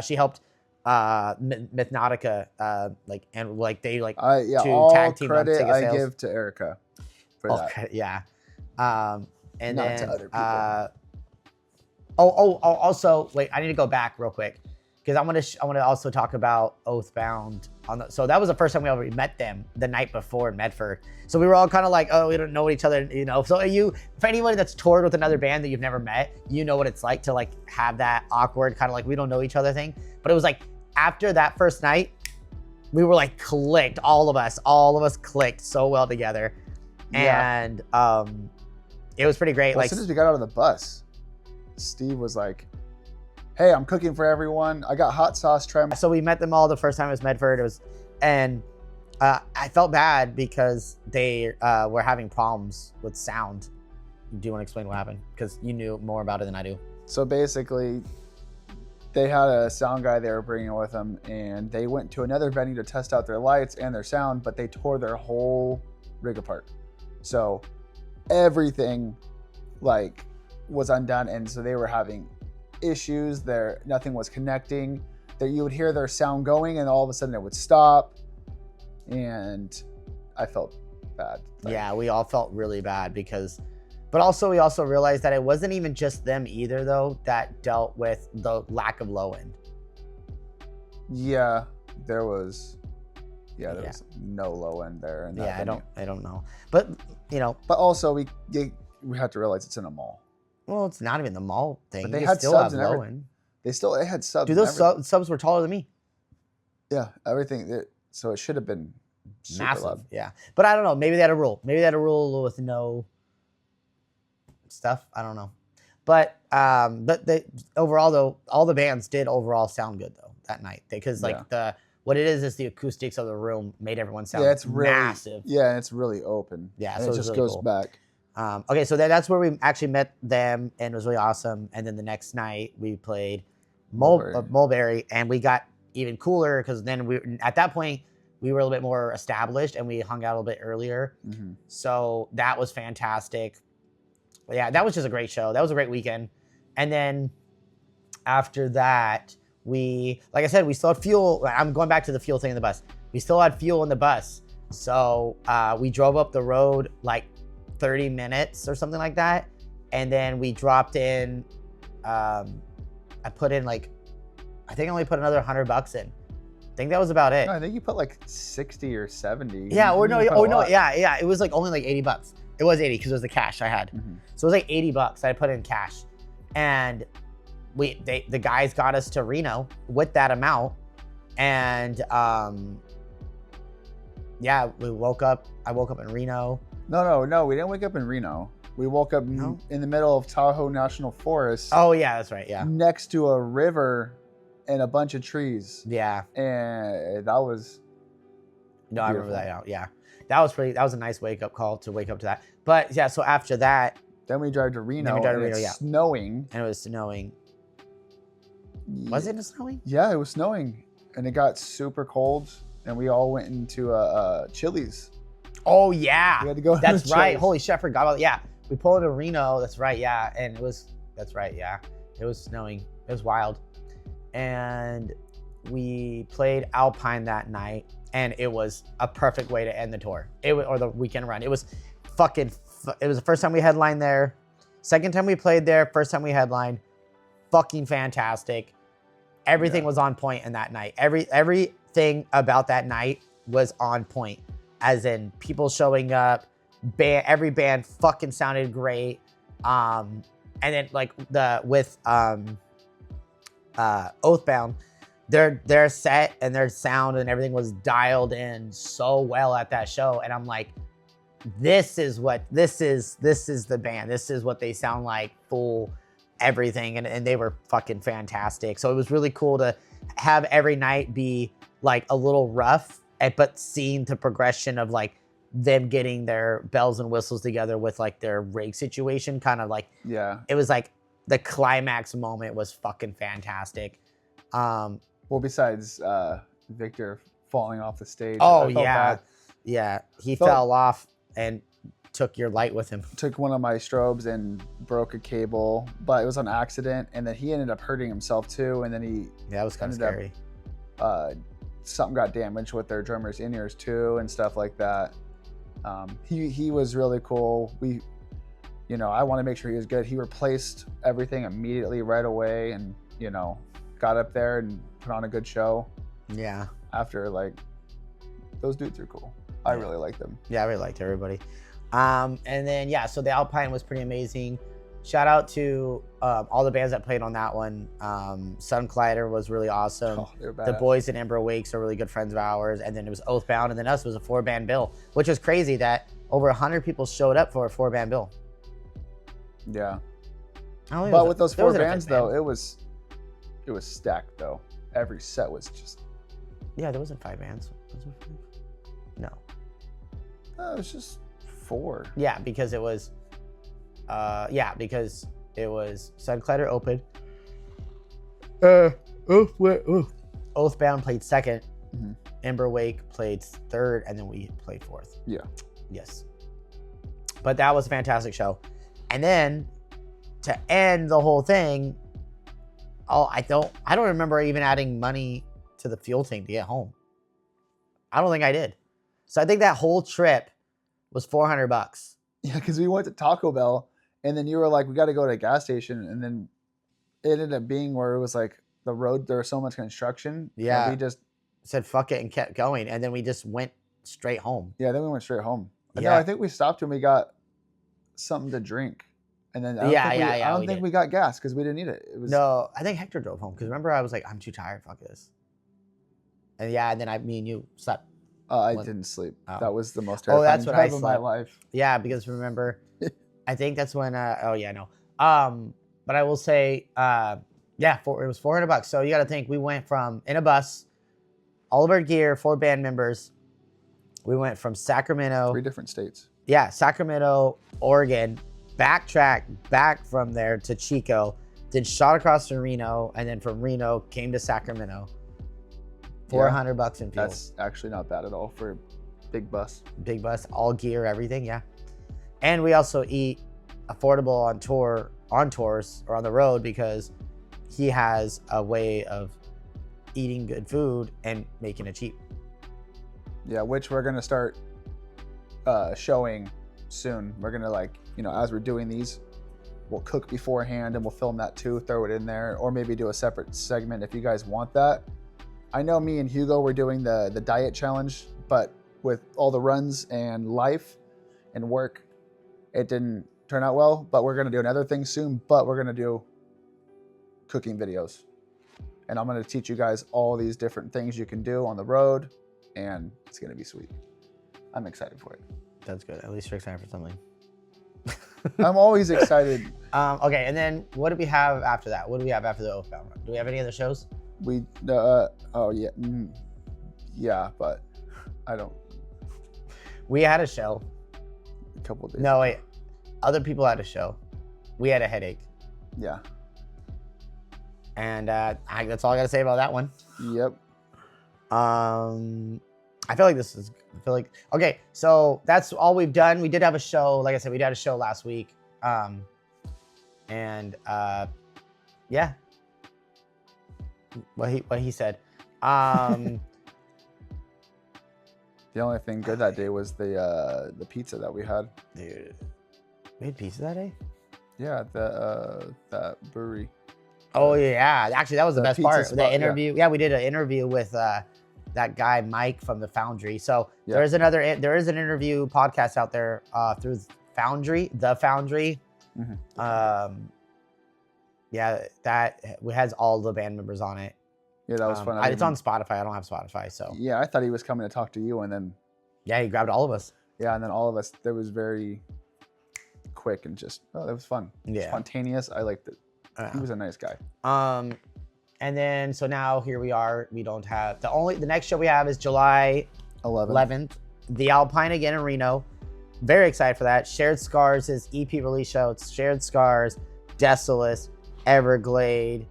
She helped Mythnautica they to all tag team on credit ticket I sales. give to Erica for All that. credit, yeah. And Not then to other people. also wait, I need to go back real quick because I want to also talk about Oathbound so that was the first time we ever met them the night before in Medford. So we were all kind of like, oh, we don't know each other, you know. So for anybody that's toured with another band that you've never met, you know what it's like to like have that awkward kind of like we don't know each other thing. But it was like after that first night, we were like clicked, all of us clicked so well together. Yeah. And it was pretty great. Well, like as soon as we got out of the bus, Steve was like, hey, I'm cooking for everyone. I got hot sauce. Try my. So we met them all the first time it was Medford. I felt bad because they were having problems with sound. Do you want to explain what happened? Because you knew more about it than I do. So basically, they had a sound guy they were bringing with them, and they went to another venue to test out their lights and their sound, but they tore their whole rig apart. So everything like was undone, and so they were having issues there. Nothing was connecting. That you would hear their sound going, and all of a sudden it would stop. And I felt bad. Yeah, we all felt really bad but also we also realized that it wasn't even just them either though that dealt with the lack of low end. Yeah, there was no low end there. In that venue. I don't know, but you know. But also we have to realize it's in a mall. Well, it's not even the mall thing. But they had still subs have and low end. They had subs. Dude, those subs were taller than me. Yeah, everything. So it should have been super massive. loud. Yeah, but I don't know. Maybe they had a rule. Maybe they had a rule with no stuff. I don't know. But they overall though, all the bands did overall sound good though that night because what it is the acoustics of the room made everyone sound it's really massive. Yeah, and it's really open. Yeah, and so it just really goes cool. back. Okay, so that's where we actually met them and it was really awesome. And then the next night we played Mulberry, and we got even cooler because then at that point we were a little bit more established and we hung out a little bit earlier. Mm-hmm. So that was fantastic. Yeah, that was just a great show. That was a great weekend. And then after that, like I said, we still had fuel. I'm going back to the fuel thing in the bus. We still had fuel in the bus. So we drove up the road like 30 minutes or something like that. And then we dropped in, I think I only put another $100 in. I think that was about it. No, I think you put like 60 or 70. Yeah, yeah. It was like only like $80. It was 80 because it was the cash I had. Mm-hmm. So it was like $80 I put in cash. And the guys got us to Reno with that amount. And we woke up. I woke up in Reno. No, we didn't wake up in Reno. We woke up in the middle of Tahoe National Forest. Oh yeah, that's right. Yeah. Next to a river and a bunch of trees. Yeah. And that was beautiful. I remember that. Yeah. That was a nice wake up call to wake up to that. But yeah, so after that, then we drive to Reno. It's snowing. And it was snowing. Was it snowing? Yeah, it was snowing. And it got super cold. And we all went into Chili's. Oh yeah. We had to go. That's right. Holy shit, I forgot about that. Yeah. We pulled into Reno. That's right. Yeah. And that's right. Yeah. It was snowing. It was wild. And we played Alpine that night. And it was a perfect way to end the tour. Or the weekend run. It was it was the first time we headlined there. Second time we played there. First time we headlined. Fucking fantastic. Everything was on point in that night. Everything about that night was on point. As in people showing up. Every band fucking sounded great. And then like with Oathbound, their set and their sound and everything was dialed in so well at that show. And I'm like, this is the band. This is what they sound like, full everything. And they were fucking fantastic. So it was really cool to have every night be like a little rough, but seeing the progression of like them getting their bells and whistles together with like their rig situation, kind of like, yeah, it was like the climax moment was fucking fantastic. Well, besides Victor falling off the stage. Oh yeah, bad. Yeah, he fell off, and took your light with him. Took one of my strobes and broke a cable, but it was on accident. And then he ended up hurting himself too. And then that was kind of scary. Something got damaged with their drummer's in-ears too and stuff like that. He was really cool. I want to make sure he was good. He replaced everything immediately right away and, got up there and put on a good show. Yeah. After those dudes are cool. I really like them. Yeah, I really liked everybody. And then, so the Alpine was pretty amazing. Shout out to all the bands that played on that one. Sun Collider was really awesome. Oh, they were badass. The boys in Ember Wakes are really good friends of ours. And then it was Oathbound. And then us was a 4-band bill, which was crazy that over 100 people showed up for a 4-band bill. Yeah. But with those 4 bands, though, it was stacked, though. Every set was just... Yeah, there wasn't 5 bands. Was there 5? No. It was just 4. Yeah, because it was... Sun Collider open. Oathbound played 2nd. Mm-hmm. Ember Wake played 3rd, and then we played 4th. Yeah. Yes. But that was a fantastic show. And then to end the whole thing, I don't remember even adding money to the fuel tank to get home. I don't think I did. So I think that whole trip was $400. Yeah, because we went to Taco Bell, and then you were like, we got to go to a gas station, and then it ended up being where it was like the road, there was so much construction. Yeah. We just said fuck it and kept going, and then we just went straight home. Yeah, then we went straight home. Yeah. No, I think we stopped and we got something to drink. And then I don't think we got gas because we didn't need it. No, I think Hector drove home because remember I was like, I'm too tired, fuck this. And then me and you slept. I didn't sleep. Oh. That was the most terrifying drive of my life. Yeah, because remember, I think that's when. But I will say, it was $400. So you got to think we went from in a bus, all of our gear, 4 band members. We went from Sacramento, 3 different states. Yeah, Sacramento, Oregon. Backtrack back from there to Chico, then shot across to Reno, and then from Reno came to Sacramento. $400 in fuel. That's actually not bad at all for a big bus. Big bus, all gear, everything, yeah. And we also eat affordable on tours or on the road because he has a way of eating good food and making it cheap. Yeah, which we're gonna start showing soon. We're gonna as we're doing these, we'll cook beforehand and we'll film that too, throw it in there, or maybe do a separate segment if you guys want that. I know me and Hugo were doing the diet challenge, but with all the runs and life and work, it didn't turn out well. But we're gonna do another thing soon, but we're gonna do cooking videos. And I'm gonna teach you guys all these different things you can do on the road, and it's gonna be sweet. I'm excited for it. That's good. At least you're excited for something. I'm always excited. Okay, and then what do we have after that? What do we have after the Oathbound run? Do we have any other shows? Yeah, but I don't. We had a show. A couple days. No, wait. Other people had a show. We had a headache. Yeah. And that's all I got to say about that one. Yep. I feel like okay, so that's all we've done. We did have a show, like I said, we did a show last week. Yeah. What he said. The only thing good that day was the pizza that we had. Dude, we had pizza that day? Yeah, that brewery. Oh yeah, actually that was the best part. Spot, the interview. Yeah, we did an interview with that guy Mike from the Foundry. So yeah. there is an interview podcast out there through Foundry, the Foundry. Mm-hmm. Yeah, that has all the band members on it. Yeah, that was fun. It's on Spotify. I don't have Spotify, so. Yeah, I thought he was coming to talk to you, and then. Yeah, he grabbed all of us. Yeah, and then all of us. That was very quick and just. Oh, that was fun. Yeah. Spontaneous. I liked it. He was a nice guy. And then so now here we are. We don't have the next show we have is July 11th. The Alpine again in Reno. Very excited for that. Shared Scars, his EP release show. It's Shared Scars, Desolate, Everglade.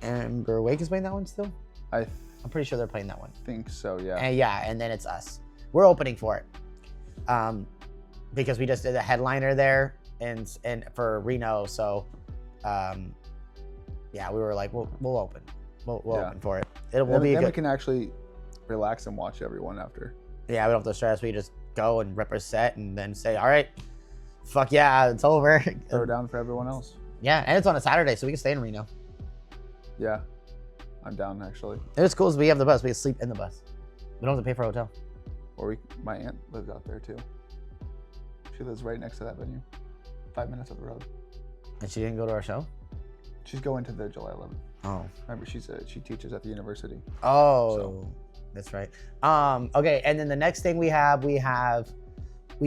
Ember Wake is playing that one still? I'm pretty sure they're playing that one. Think so, yeah. And then it's us. We're opening for it. because we just did a headliner there and for Reno. So, yeah, we were like, we'll open. We'll open for it. It will be then good. we can actually relax and watch everyone after. Yeah, we don't have to stress. We just go and rip our set and then say, all right, fuck yeah, it's over. Throw down for everyone else. Yeah, and it's on a Saturday, so we can stay in Reno. Yeah, I'm down actually. And it's cool is we have the bus. We can sleep in the bus. We don't have to pay for a hotel. Or my aunt lives out there too. She lives right next to that venue. 5 minutes up the road. And she didn't go to our show? She's going to the July 11th. Oh. Remember, she teaches at the university. Oh, so. That's right. Okay, and then the next thing we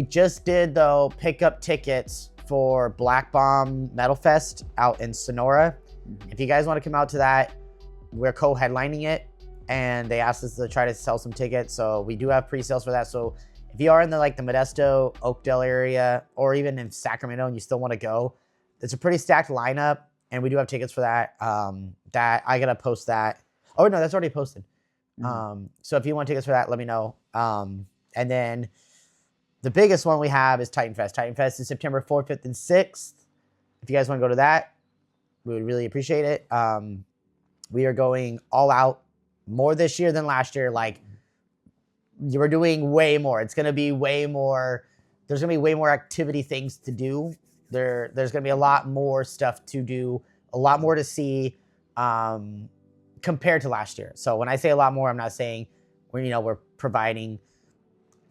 just did though pick up tickets for Black Bomb Metal Fest out in Sonora. If you guys want to come out to that, we're co-headlining it, and they asked us to try to sell some tickets. So we do have pre-sales for that. So if you are in the Modesto, Oakdale area, or even in Sacramento, and you still want to go, it's a pretty stacked lineup, and we do have tickets for that. That I gotta post that. Oh no, that's already posted. So if you want tickets for that, let me know. And then the biggest one we have is TitanFest. TitanFest is September 4th, 5th, and 6th. If you guys want to go to that, we would really appreciate it. We are going all out more this year than last year. Like, we're doing way more. It's going to be way more. There's going to be way more activity things to do. There's going to be a lot more stuff to do, a lot more to see compared to last year. So when I say a lot more, I'm not saying we're providing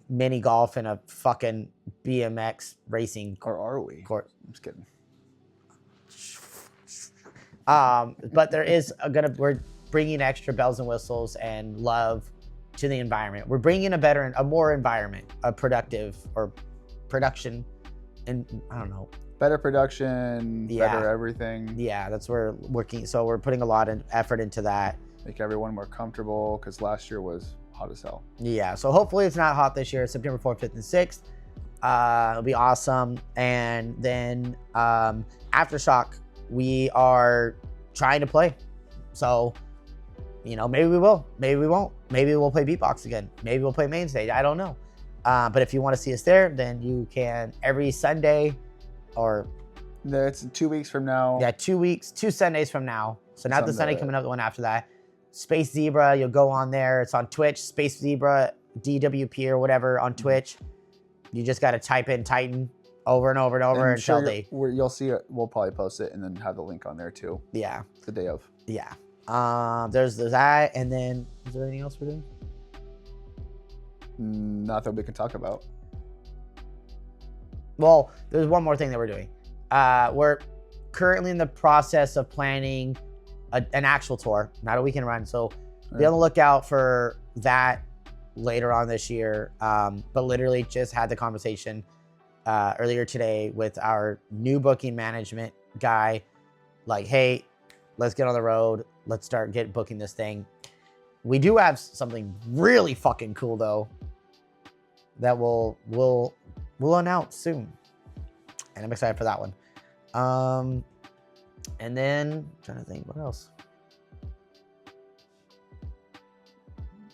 mini golf and a fucking BMX racing Or are we? court. I'm just kidding. But there is we're bringing extra bells and whistles and love to the environment. We're bringing a more environment, a productive or production, and I don't know. Better production, better everything. Yeah, that's where we're working. So we're putting a lot of effort into that. Make everyone more comfortable, because last year was hot as hell. Yeah, so hopefully it's not hot this year. It's September 4th, 5th, and 6th. It'll be awesome. And then Aftershock, we are trying to play. So, maybe we will. Maybe we won't. Maybe we'll play beatbox again. Maybe we'll play main stage. I don't know. But if you want to see us there, then you can every Sunday or... It's 2 weeks from now. Yeah, 2 weeks, 2 Sundays from now. So not the Sunday coming up, the one after that. Space Zebra, you'll go on there. It's on Twitch, Space Zebra, DWP or whatever on Twitch. You just got to type in Titan over and over and over until you'll see it. We'll probably post it and then have the link on there too. Yeah. The day of. Yeah. There's that, and then is there anything else we're doing? Not that we can talk about. Well, there's one more thing that we're doing. We're currently in the process of planning an actual tour, not a weekend run. So be on the lookout for that later on this year. But literally just had the conversation earlier today with our new booking management guy. Like, hey, let's get on the road. Let's start booking this thing. We do have something really fucking cool though that we'll announce soon, and I'm excited for that one. And then I'm trying to think what else.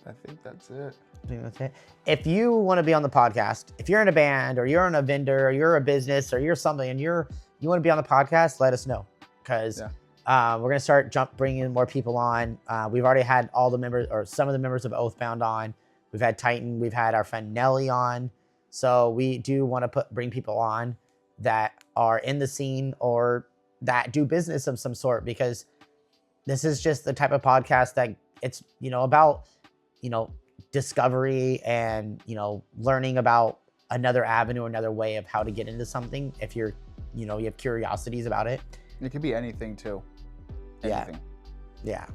I think that's it. I think that's it. If you want to be on the podcast, if you're in a band or you're in a vendor or you're a business or you're something and you want to be on the podcast, let us know, because we're gonna start bringing more people on. We've already had all the members or some of the members of Oathbound on. We've had Titan. We've had our friend Nelly on. So we do want to bring people on that are in the scene or that do business of some sort, because this is just the type of podcast that it's about discovery and learning about another avenue, another way of how to get into something. If you're you have curiosities about it. It could be anything too. Anything. Yeah.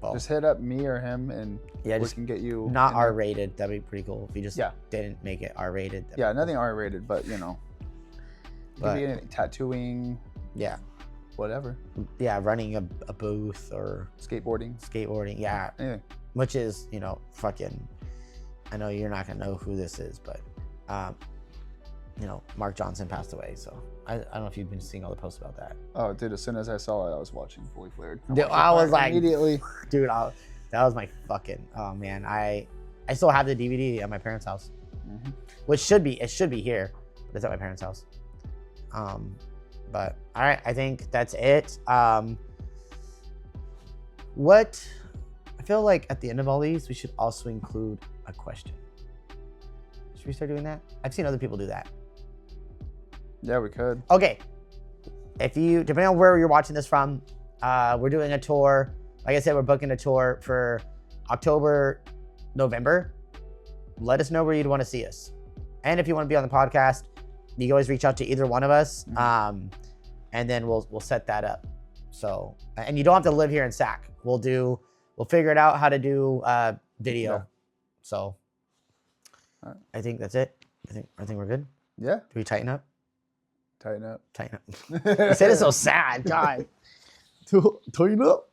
Well, just hit up me or him, and we can get you. Not R-rated. That'd be pretty cool if you just didn't make it R-rated. Yeah, nothing R-rated, but it could be anything. Tattooing. Yeah. Whatever. Yeah, running a booth or skateboarding. Yeah. Anything. Which is fucking. I know you're not gonna know who this is, but Mark Johnson passed away, so I don't know if you've been seeing all the posts about that. Oh, dude, as soon as I saw it, I was watching Fully Flared. I was like, immediately. Dude, that was my fucking, oh man. I still have the DVD at my parents' house, which should be here. It's at my parents' house. But all right, I think that's it. What I feel like at the end of all these, we should also include a question. Should we start doing that? I've seen other people do that. Yeah, we could. Okay. If you, depending on where you're watching this from, we're doing a tour. Like I said, we're booking a tour for October, November. Let us know where you'd want to see us. And if you want to be on the podcast, you can always reach out to either one of us. And then we'll set that up. So, and you don't have to live here in Sac. We'll figure it out how to do video. Yeah. So right. I think that's it. I think we're good. Yeah. Do we tighten up? Tighten up. Tighten up. You said it so sad. God. Tighten up.